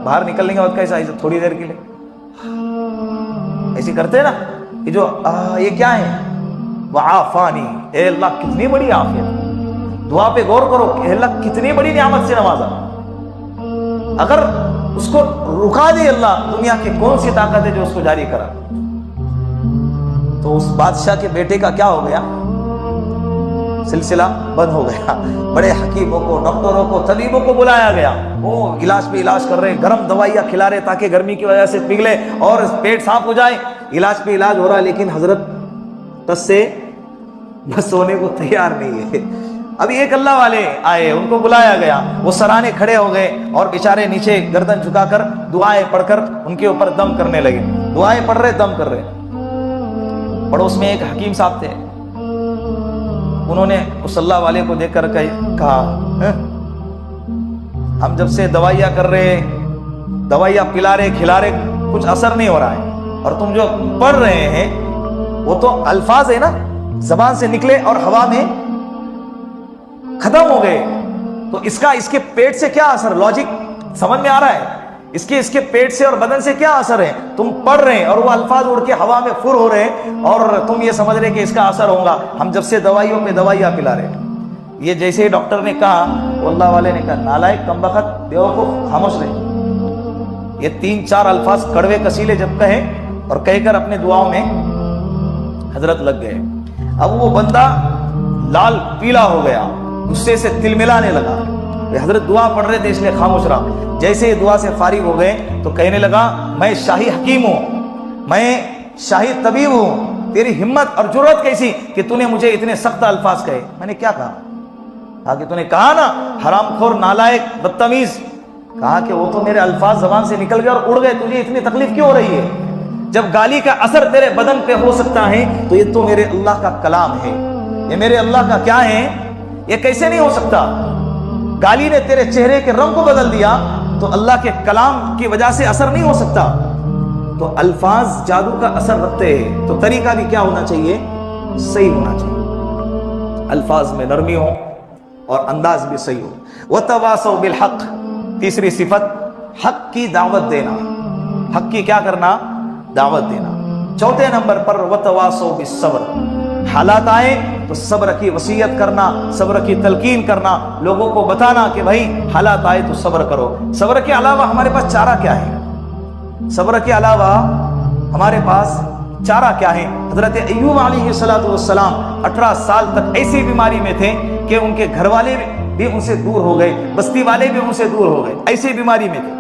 باہر نکلنے کے بعد کیسا ایسے تھوڑی دیر کے لیے ایسے کرتے ہیں نا، یہ جو یہ کیا ہے، وعافانی، اے اللہ کتنی بڑی عافیت، دعا پہ غور کرو کہ اے اللہ کتنی بڑی نعمت سے نوازا، اگر اس کو رکا دے اللہ، دنیا کی کون سی طاقت ہے جو اس کو جاری کرا؟ تو اس بادشاہ کے بیٹے کا کیا ہو گیا، سلسلہ بند ہو گیا۔ بڑے حکیموں کو، ڈاکٹروں کو، طبیبوں کو بلایا گیا، وہ علاج پہ علاج کر رہے ہیں، گرم دوائیاں کھلا رہے تاکہ گرمی کی وجہ سے پگھلے اور پیٹ صاف ہو جائے، علاج پہ علاج ہو رہا ہے، لیکن حضرت ٹس سے بس ہونے کو تیار نہیں ہے۔ ابھی ایک اللہ والے آئے، ان کو بلایا گیا، وہ سرانے کھڑے ہو گئے اور بیچارے نیچے گردن جھکا کر دعائیں پڑھ کر ان کے اوپر دم کرنے لگے، دعائیں پڑھ رہے، دم کر رہے۔ پڑوس میں ایک حکیم صاحب تھے، انہوں نے اس اللہ والے کو دیکھ کر کہا ہم جب سے دوائیاں کر رہے، دوائیاں پلا رہے، کھلا رہے، کچھ اثر نہیں ہو رہا ہے، اور تم جو پڑھ رہے ہیں وہ تو الفاظ ہے نا، زبان سے نکلے اور ہوا میں ختم ہو گئے، تو اس کے پیٹ سے کیا اثر؟ لاجک سمجھ میں آ رہا ہے؟ اس کے پیٹ سے اور بدن سے کیا اثر ہے؟ تم پڑھ رہے ہیں اور وہ الفاظ اڑ کے ہوا میں فر ہو رہے ہیں اور تم یہ سمجھ رہے کہ اس کا اثر ہوگا، ہم جب سے دوائیوں پہ دوائیاں پلا رہے ہیں۔ یہ جیسے ہی ڈاکٹر نے کہا، وہ اللہ والے نے کہا نالائق، کمبخت، بیوقوف، خاموش رہے۔ یہ 3-4 الفاظ کڑوے کسیلے جب کہے اور کہہ کر اپنے دعاؤں میں حضرت لگ گئے۔ اب وہ بندہ لال پیلا ہو گیا، غصے سے تل ملانے لگا، حضرت دعا پڑھ رہے تھے اس لیے خاموش رہا۔ جیسے دعا سے فارغ ہو گئے تو کہنے لگا میں شاہی حکیم ہوں، میں شاہی طبیب ہوں، تیری ہمت اور جرأت کیسی کہ تو نے مجھے اتنے سخت الفاظ کہے؟ میں نے کیا کہا کہ تو نے کہا نا حرام خور، نالائق، بدتمیز، کہا کہ وہ تو میرے الفاظ زبان سے نکل گئے اور اڑ گئے، تجھے اتنی تکلیف کیوں ہو رہی ہے؟ جب گالی کا اثر تیرے بدن پہ ہو سکتا ہے تو یہ تو میرے اللہ کا کلام ہے، یہ میرے اللہ کا کیا ہے، یہ کیسے نہیں ہو سکتا؟ گالی نے تیرے چہرے کے رنگ کو بدل دیا تو اللہ کے کلام کی وجہ سے اثر نہیں ہو سکتا؟ تو الفاظ جادو کا اثر رکھتے ہیں، تو طریقہ بھی کیا ہونا چاہیے؟ صحیح ہونا چاہیے، الفاظ میں نرمی ہو اور انداز بھی صحیح ہو۔ وَتَوَاصَوْا بِالْحَقِّ، تیسری صفت حق کی دعوت دینا، حق کی کیا کرنا؟ دعوت دینا۔ چوتھے نمبر پر وَتَوَاصَوْا بِالصَّبْرِ، حالات آئے تو صبر کی وصیت کرنا، صبر کی تلقین کرنا، لوگوں کو بتانا کہ بھائی حالات آئے تو صبر کرو۔ صبر کے علاوہ ہمارے پاس چارہ کیا ہے؟ صبر کے علاوہ ہمارے پاس چارہ کیا ہے؟ حضرت ایوب علیہ السلام 18 سال تک ایسی بیماری میں تھے کہ ان کے گھر والے بھی ان سے دور ہو گئے، بستی والے بھی ان سے دور ہو گئے، ایسی بیماری میں تھے۔